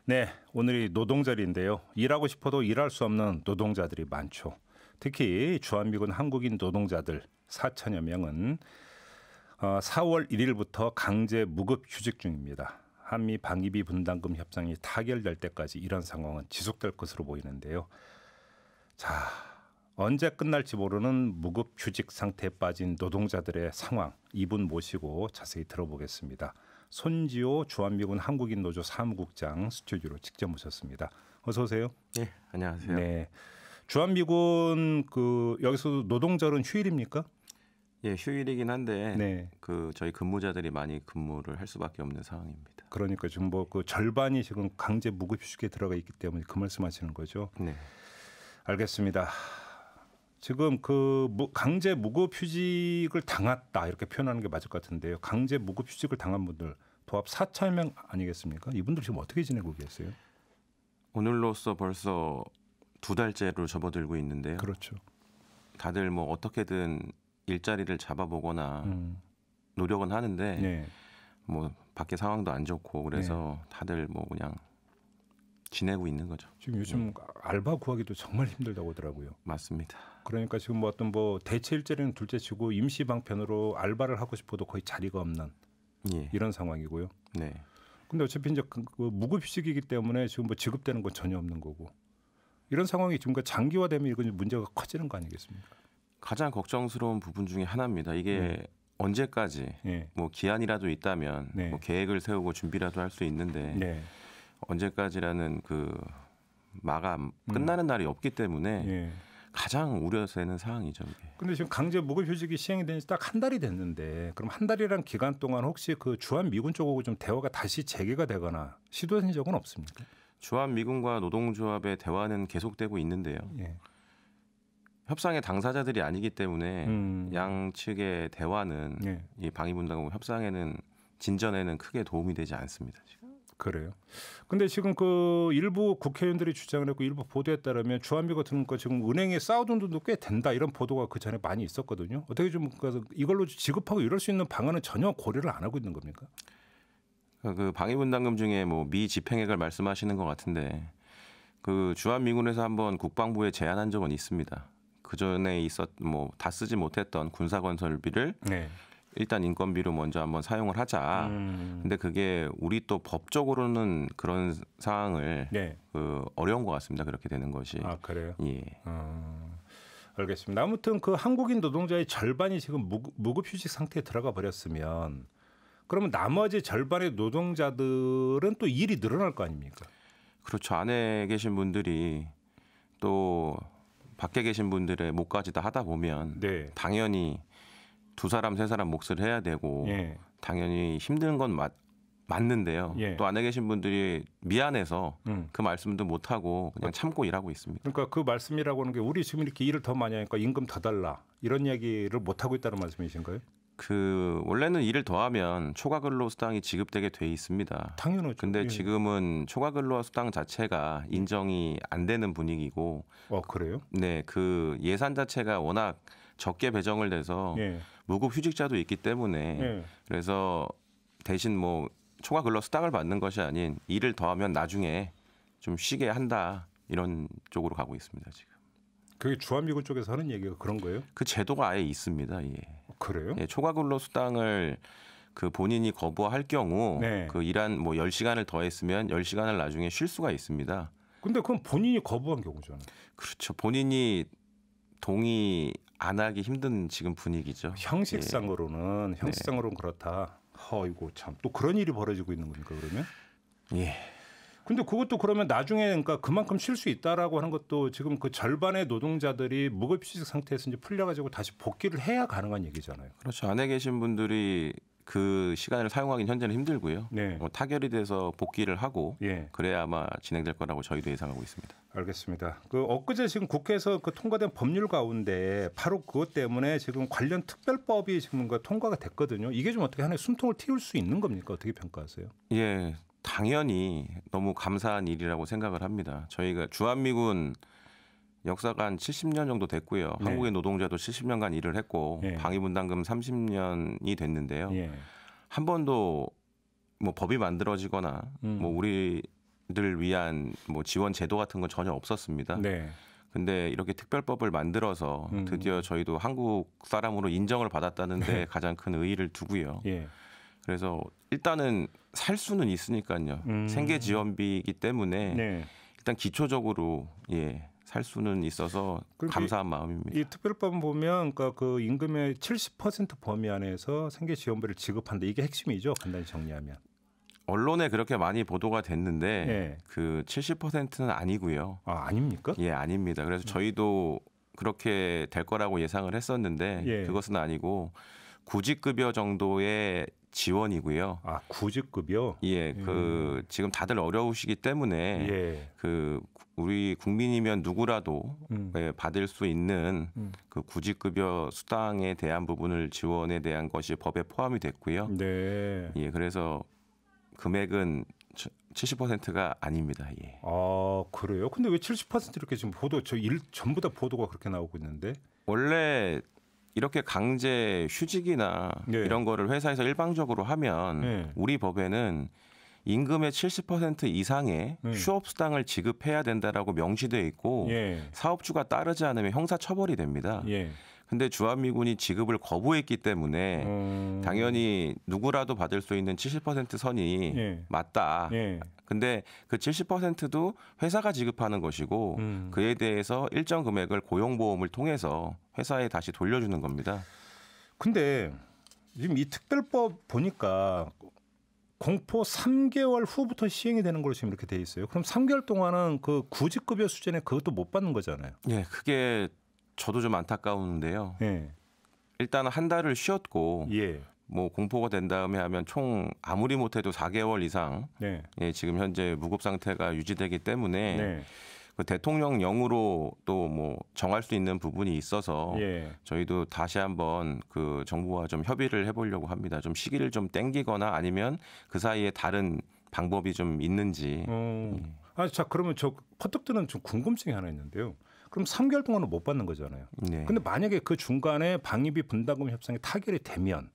네, 오늘이 노동절인데요. 일하고 싶어도 일할 수 없는 노동자들이 많죠. 특히 주한미군 한국인 노동자들 4천여 명은 4월 1일부터 강제 무급 휴직 중입니다. 한미 방위비 분담금 협상이 타결될 때까지 이런 상황은 지속될 것으로 보이는데요. 자, 언제 끝날지 모르는 무급 휴직 상태에 빠진 노동자들의 상황, 이분 모시고 자세히 들어보겠습니다. 손지호 주한미군 한국인 노조 사무국장 스튜디오로 직접 모셨습니다. 어서 오세요. 네, 안녕하세요. 네, 주한미군 여기서 노동절은 휴일입니까? 예, 휴일이긴 한데 네. 저희 근무자들이 많이 근무를 할 수밖에 없는 상황입니다. 그러니까 지금 절반이 지금 강제 무급 휴직에 들어가 있기 때문에 그 말씀하시는 거죠. 네. 알겠습니다. 지금 강제 무급 휴직을 당했다 이렇게 표현하는 게 맞을 것 같은데요. 강제 무급 휴직을 당한 분들 도합 4천 명 아니겠습니까? 이분들 지금 어떻게 지내고 계세요? 오늘로써 벌써 2달째로 접어들고 있는데요. 그렇죠. 다들 뭐 어떻게든 일자리를 잡아보거나 노력은 하는데 네. 뭐 밖에 상황도 안 좋고 그래서 다들 뭐 그냥 지내고 있는 거죠. 지금 요즘 알바 구하기도 정말 힘들다고 하더라고요. 맞습니다. 그러니까 지금 어떤 대체 일자리는 둘째치고 임시 방편으로 알바를 하고 싶어도 거의 자리가 없는 이런 상황이고요. 네. 근데 어차피 이제 무급 휴직이기 때문에 지금 지급되는 건 전혀 없는 거고 이런 상황이 지금 장기화되면 이건 문제가 커지는 거 아니겠습니까? 가장 걱정스러운 부분 중에 하나입니다. 이게 언제까지 뭐 기한이라도 있다면 뭐 계획을 세우고 준비라도 할 수 있는데 언제까지라는 마감 끝나는 날이 없기 때문에 가장 우려되는 상황이죠. 그런데 지금 강제 무급 휴직이 시행이 된 지 딱 한 달이 됐는데 그럼 한 달이란 기간 동안 혹시 주한미군 쪽하고 좀 대화가 다시 재개가 되거나 시도된 적은 없습니까? 주한미군과 노동조합의 대화는 계속되고 있는데요. 협상의 당사자들이 아니기 때문에 양측의 대화는 이 방위분담금 협상에는 진전에는 크게 도움이 되지 않습니다. 지금. 그래요. 근데 지금 일부 국회의원들이 주장을 했고 일부 보도에 따르면 주한미 같은 거 지금 은행에 쌓아둔 돈도 꽤 된다 이런 보도가 그 전에 많이 있었거든요. 어떻게 좀 이걸로 지급하고 이럴 수 있는 방안은 전혀 고려를 안 하고 있는 겁니까? 방위분담금 중에 뭐 미집행액을 말씀하시는 것 같은데 주한미군에서 한번 국방부에 제안한 적은 있습니다. 그 전에 다 쓰지 못했던 군사건설비를 일단 인건비로 먼저 한번 사용을 하자. 근데 그게 우리 또 법적으로는 그런 상황을 어려운 것 같습니다. 그렇게 되는 것이. 아, 그래요? 예. 알겠습니다. 아무튼 한국인 노동자의 절반이 지금 무급 휴직 상태에 들어가 버렸으면 그러면 나머지 절반의 노동자들은 또 일이 늘어날 거 아닙니까? 그렇죠. 안에 계신 분들이 또 밖에 계신 분들의 몫까지 다 하다 보면 당연히 2사람, 3사람 몫을 해야 되고 당연히 힘든 건 맞는데요. 또 안에 계신 분들이 미안해서 그 말씀도 못하고 그냥 참고 일하고 있습니다. 그러니까 그 말씀이라고 하는 게 우리 지금 이렇게 일을 더 많이 하니까 임금 더 달라 이런 이야기를 못하고 있다는 말씀이신가요? 원래는 일을 더하면 초과근로수당이 지급되게 돼 있습니다. 당연하죠. 근데 지금은 초과근로수당 자체가 인정이 안 되는 분위기고. 그래요? 네, 예산 자체가 워낙 적게 배정을 돼서 무급 휴직자도 있기 때문에 그래서 대신 초과근로수당을 받는 것이 아닌 일을 더하면 나중에 좀 쉬게 한다 이런 쪽으로 가고 있습니다 지금. 그게 주한미군 쪽에서 하는 얘기가 그런 거예요? 그 제도가 아예 있습니다. 그래요? 초과근로수당을 본인이 거부할 경우 일한 10시간을 더했으면 10시간을 나중에 쉴 수가 있습니다. 근데 그건 본인이 거부한 경우잖아요. 그렇죠. 본인이 동의 안 하기 힘든 지금 분위기죠. 형식상으로는 그렇다. 이거 참 또 그런 일이 벌어지고 있는 겁니까 그러면? 예. 근데 그것도 그러면 나중에 그만큼 쉴 수 있다라고 하는 것도 지금 절반의 노동자들이 무급 휴직 상태에서 이제 풀려가지고 다시 복귀를 해야 가능한 얘기잖아요. 그렇죠. 안에 계신 분들이 그 시간을 사용하기는 현재는 힘들고요. 타결이 돼서 복귀를 하고 그래야 아마 진행될 거라고 저희도 예상하고 있습니다. 알겠습니다. 엊그제 지금 국회에서 통과된 법률 가운데 바로 그것 때문에 지금 관련 특별법이 지금 통과가 됐거든요. 이게 좀 어떻게 하나의 숨통을 틔울 수 있는 겁니까? 어떻게 평가하세요? 예. 당연히 너무 감사한 일이라고 생각을 합니다. 저희가 주한미군 역사가 한 70년 정도 됐고요. 한국의 노동자도 70년간 일을 했고 방위분담금 30년이 됐는데요. 한 번도 법이 만들어지거나 우리 직원들 위한 뭐 지원 제도 같은 건 전혀 없었습니다. 네. 근데 이렇게 특별법을 만들어서 드디어 저희도 한국 사람으로 인정을 받았다는 데 가장 큰 의의를 두고요. 예. 그래서 일단은 살 수는 있으니까요. 생계 지원비이기 때문에 네. 일단 기초적으로 살 수는 있어서 감사한 마음입니다. 이 특별법은 보면 그러니까 그 임금의 70% 범위 안에서 생계 지원비를 지급한다. 이게 핵심이죠. 간단히 정리하면. 언론에 그렇게 많이 보도가 됐는데 예. 그 70%는 아니고요. 아, 아닙니까? 예, 아닙니다. 그래서 저희도 그렇게 될 거라고 예상을 했었는데 예. 그것은 아니고 구직급여 정도의 지원이고요. 아, 구직급여. 예, 그 지금 다들 어려우시기 때문에 예. 그 우리 국민이면 누구라도 받을 수 있는 그 구직급여 수당에 대한 부분을 지원에 대한 것이 법에 포함이 됐고요. 네. 예, 그래서 금액은 70%가 아닙니다. 예. 아, 그래요? 근데 왜 70% 이렇게 지금 보도 전부 다 보도가 그렇게 나오고 있는데? 원래 이렇게 강제 휴직이나 네. 이런 거를 회사에서 일방적으로 하면 네. 우리 법에는 임금의 70% 이상의 휴업 수당을 지급해야 된다라고 명시되어 있고 예. 사업주가 따르지 않으면 형사 처벌이 됩니다. 예. 근데 주한미군이 지급을 거부했기 때문에 당연히 누구라도 받을 수 있는 70% 선이 예. 맞다. 예. 근데 그 70%도 회사가 지급하는 것이고 그에 대해서 일정 금액을 고용보험을 통해서 회사에 다시 돌려주는 겁니다. 근데 지금 이 특별법 보니까 공포 3개월 후부터 시행이 되는 걸로 지금 이렇게 돼 있어요. 그럼 3개월 동안은 그 구직급여 수준에 그것도 못 받는 거잖아요. 예, 그게 저도 좀 안타까운데요. 예. 일단 한 달을 쉬었고 예. 뭐 공포가 된 다음에 하면 총 아무리 못해도 4개월 이상 네. 지금 현재 무급 상태가 유지되기 때문에 네. 그 대통령령으로 또 뭐 정할 수 있는 부분이 있어서 예. 저희도 다시 한번 그 정부와 좀 협의를 해보려고 합니다. 좀 시기를 좀 땡기거나 아니면 그 사이에 다른 방법이 좀 있는지. 아, 자 그러면 저 퍼뜩 드는 좀 궁금증이 하나 있는데요. 그럼 3개월 동안은 못 받는 거잖아요. 네. 근데 만약에 그 중간에 방위비 분담금 협상이 타결이 되면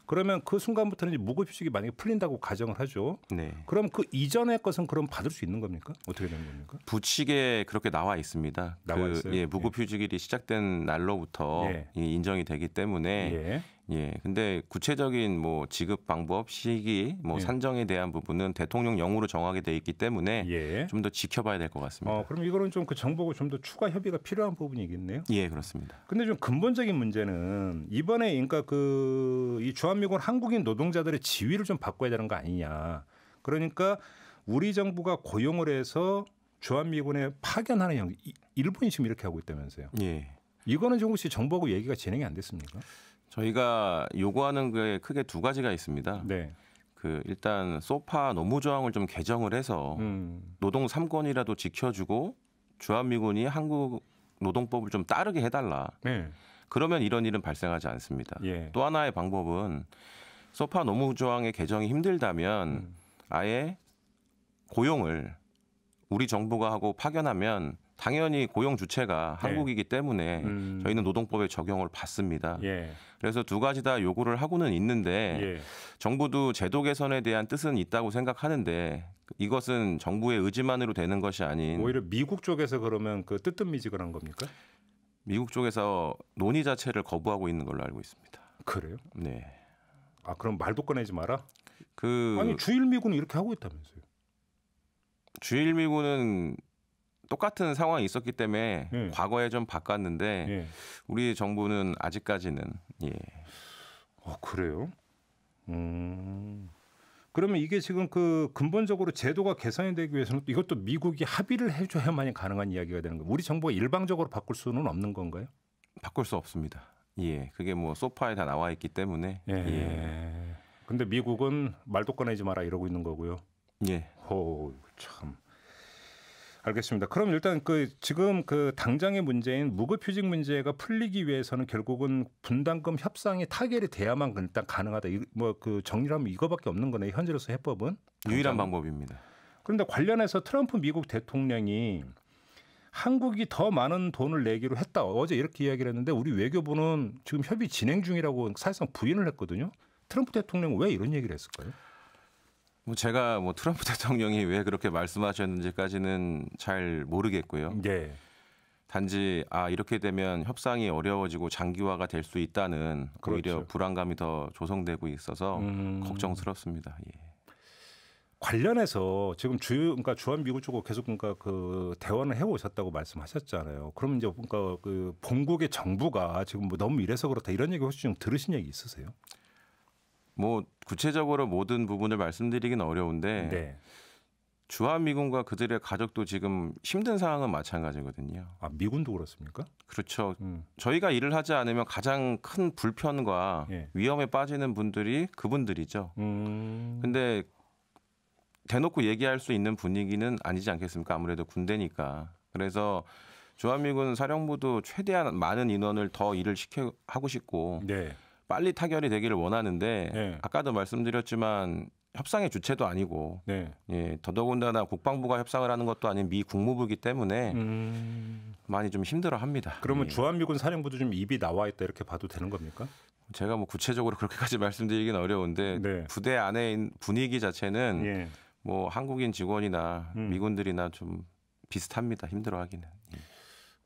그러면 그 순간부터는 이제 무급휴직이 만약에 풀린다고 가정을 하죠. 네. 그럼 그 이전의 것은 그럼 받을 수 있는 겁니까? 어떻게 되는 겁니까? 부칙에 그렇게 나와 있습니다. 나와 있어요? 예, 무급휴직일이 시작된 날로부터 예. 인정이 되기 때문에 예. 예. 근데 구체적인 뭐 지급 방법, 시기, 뭐 예. 산정에 대한 부분은 대통령령으로 정하게 돼 있기 때문에 예. 좀 더 지켜봐야 될 것 같습니다. 그럼 이거는 좀 그 정부가 좀 더 추가 협의가 필요한 부분이겠네요. 예, 그렇습니다. 근데 좀 근본적인 문제는 이번에 그러니까 그 이 주한미군 한국인 노동자들의 지위를 좀 바꿔야 되는 거 아니냐. 그러니까 우리 정부가 고용을 해서 주한미군에 파견하는 형 일본이 지금 이렇게 하고 있다면서요. 예. 이거는 좀 혹시 정부하고 얘기가 진행이 안 됐습니까? 저희가 요구하는 게 크게 두 가지가 있습니다. 네. 그 일단 소파 노무조항을 좀 개정을 해서 노동 3권이라도 지켜주고 주한미군이 한국 노동법을 좀 따르게 해달라. 네. 그러면 이런 일은 발생하지 않습니다. 예. 또 하나의 방법은 소파 노무조항의 개정이 힘들다면 아예 고용을 우리 정부가 하고 파견하면 당연히 고용 주체가 네. 한국이기 때문에 저희는 노동법의 적용을 받습니다. 예. 그래서 두 가지 다 요구를 하고는 있는데 예. 정부도 제도 개선에 대한 뜻은 있다고 생각하는데 이것은 정부의 의지만으로 되는 것이 아닌 오히려 미국 쪽에서 그러면 그 뜨뜻미지근한 겁니까? 미국 쪽에서 논의 자체를 거부하고 있는 걸로 알고 있습니다. 그래요? 네. 아 그럼 말도 꺼내지 마라. 그 아니 주일미군은 이렇게 하고 있다면서요? 주일미군은 똑같은 상황이 있었기 때문에 예. 과거에 좀 바꿨는데 예. 우리 정부는 아직까지는 예. 그래요? 그러면 이게 지금 그 근본적으로 제도가 개선이 되기 위해서는 이것도 미국이 합의를 해줘야만이 가능한 이야기가 되는 거예요. 우리 정부가 일방적으로 바꿀 수는 없는 건가요? 바꿀 수 없습니다. 예, 그게 뭐 소파에 다 나와 있기 때문에 예. 예. 근데 미국은 말도 꺼내지 마라 이러고 있는 거고요. 예. 참. 알겠습니다. 그럼 일단 그 지금 그 당장의 문제인 무급휴직 문제가 풀리기 위해서는 결국은 분담금 협상이 타결이 돼야만 일단 가능하다. 뭐 그 정리하면 이거밖에 없는 거네. 현재로서 해법은 유일한 방법입니다. 그런데 관련해서 트럼프 미국 대통령이 한국이 더 많은 돈을 내기로 했다. 어제 이렇게 이야기를 했는데 우리 외교부는 지금 협의 진행 중이라고 사실상 부인을 했거든요. 트럼프 대통령은 왜 이런 얘기를 했을까요? 뭐 제가 뭐 트럼프 대통령이 왜 그렇게 말씀하셨는지까지는 잘 모르겠고요. 예. 단지 이렇게 되면 협상이 어려워지고 장기화가 될 수 있다는 오히려 그렇죠. 불안감이 더 조성되고 있어서 걱정스럽습니다. 예. 관련해서 지금 그러니까 주한미군 쪽으로 계속 그러니까 그 대화를 해오셨다고 말씀하셨잖아요. 그러면 이제 그러니까 그 본국의 정부가 지금 뭐 너무 이래서 그렇다 이런 얘기 혹시 좀 들으신 얘기 있으세요? 뭐 구체적으로 모든 부분을 말씀드리긴 어려운데 네. 주한미군과 그들의 가족도 지금 힘든 상황은 마찬가지거든요. 미군도 그렇습니까? 그렇죠. 저희가 일을 하지 않으면 가장 큰 불편과 예. 위험에 빠지는 분들이 그분들이죠. 근데 대놓고 얘기할 수 있는 분위기는 아니지 않겠습니까? 아무래도 군대니까. 그래서 주한미군 사령부도 최대한 많은 인원을 더 일을 하고 싶고 네. 빨리 타결이 되기를 원하는데 네. 아까도 말씀드렸지만 협상의 주체도 아니고 네. 예, 더더군다나 국방부가 협상을 하는 것도 아닌 미 국무부이기 때문에 많이 좀 힘들어합니다. 그러면 예. 주한미군 사령부도 좀 입이 나와 있다 이렇게 봐도 되는 겁니까? 제가 뭐 구체적으로 그렇게까지 말씀드리긴 어려운데 네. 부대 안에 있는 분위기 자체는 예. 뭐 한국인 직원이나 미군들이나 좀 비슷합니다. 힘들어하기는. 예.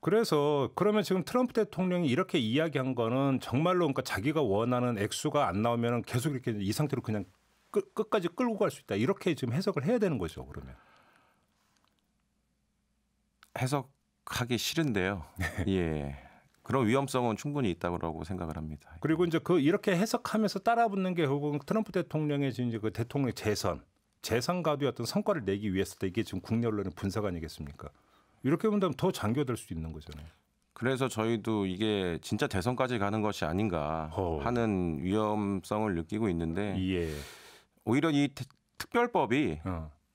그래서 그러면 지금 트럼프 대통령이 이렇게 이야기한 거는 정말로 그러니까 자기가 원하는 액수가 안 나오면 계속 이렇게 이 상태로 그냥 끝까지 끌고 갈 수 있다 이렇게 지금 해석을 해야 되는 거죠. 그러면 해석하기 싫은데요. 예. 그런 위험성은 충분히 있다고 생각을 합니다. 그리고 이제 그 이렇게 해석하면서 따라붙는 게 결국 트럼프 대통령의 지금 이제 그 대통령 재선 가도의 어떤 성과를 내기 위해서 이게 지금 국내 언론의 분석 아니겠습니까? 이렇게 본다면 더 장교될 수 있는 거잖아요. 그래서 저희도 이게 진짜 대선까지 가는 것이 아닌가 하는 위험성을 느끼고 있는데 예. 오히려 이 특별법이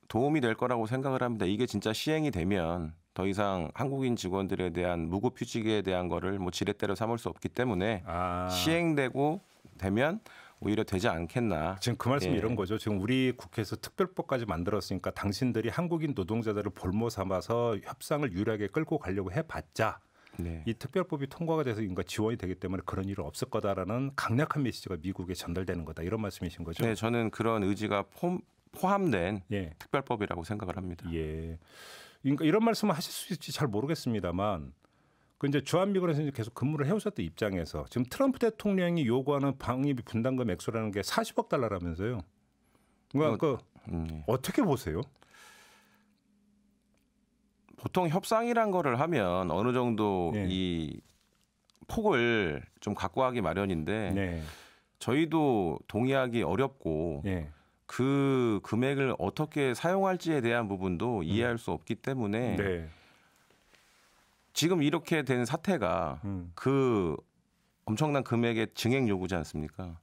도움이 될 거라고 생각을 합니다. 이게 진짜 시행이 되면 더 이상 한국인 직원들에 대한 무급휴직에 대한 거를 뭐 지렛대로 삼을 수 없기 때문에 시행되고 되면 오히려 되지 않겠나. 지금 그 말씀이 이런 거죠. 지금 우리 국회에서 특별법까지 만들었으니까 당신들이 한국인 노동자들을 볼모 삼아서 협상을 유리하게 끌고 가려고 해봤자 네. 이 특별법이 통과가 돼서 인가 지원이 되기 때문에 그런 일은 없을 거다라는 강력한 메시지가 미국에 전달되는 거다. 이런 말씀이신 거죠? 네, 저는 그런 의지가 포함된 특별법이라고 생각을 합니다. 예. 그러니까 이런 말씀을 하실 수 있을지 잘 모르겠습니다만 그 이제 주한미군에서 이제 계속 근무를 해오셨던 입장에서 지금 트럼프 대통령이 요구하는 방위비 분담금 액수라는 게 40억 달러라면서요. 그러니까 어떻게 보세요? 보통 협상이란 거를 하면 어느 정도 이 폭을 좀 갖고 하기 마련인데 저희도 동의하기 어렵고 그 금액을 어떻게 사용할지에 대한 부분도 이해할 수 없기 때문에 지금 이렇게 된 사태가 그 엄청난 금액의 증액 요구지 않습니까?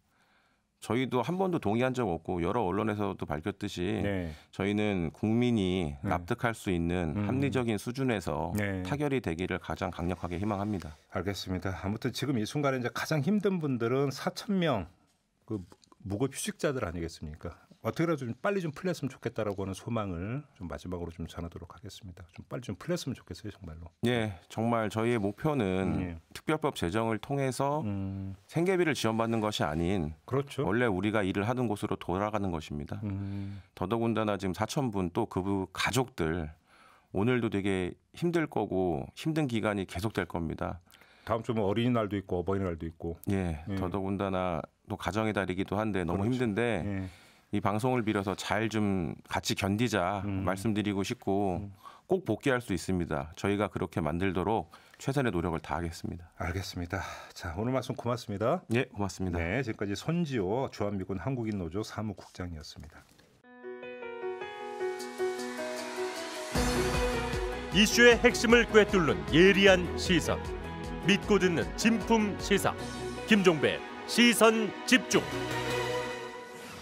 저희도 한 번도 동의한 적 없고 여러 언론에서도 밝혔듯이 저희는 국민이 납득할 수 있는 합리적인 수준에서 타결이 되기를 가장 강력하게 희망합니다. 알겠습니다. 아무튼 지금 이 순간에 이제 가장 힘든 분들은 4,000명 그 무급 휴직자들 아니겠습니까? 어떻게라도 좀 빨리 좀 풀렸으면 좋겠다라고 하는 소망을 좀 마지막으로 좀 전하도록 하겠습니다. 좀 빨리 좀 풀렸으면 좋겠어요, 정말로. 예, 정말 저희의 목표는 특별법 제정을 통해서 생계비를 지원받는 것이 아닌 원래 우리가 일을 하는 곳으로 돌아가는 것입니다. 더더군다나 지금 4,000분 또 그 가족들 오늘도 되게 힘들 거고 힘든 기간이 계속될 겁니다. 다음 주면 어린이날도 있고 어버이날도 있고. 더더군다나 또 가정의 달이기도 한데 너무 힘든데 이 방송을 빌어서 잘 좀 같이 견디자 말씀드리고 싶고 꼭 복귀할 수 있습니다. 저희가 그렇게 만들도록 최선의 노력을 다하겠습니다. 알겠습니다. 자, 오늘 말씀 고맙습니다. 예, 고맙습니다. 네, 지금까지 손지호 주한미군 한국인 노조 사무국장이었습니다. 이슈의 핵심을 꿰뚫는 예리한 시선, 믿고 듣는 진품 시사 김종배 시선 집중.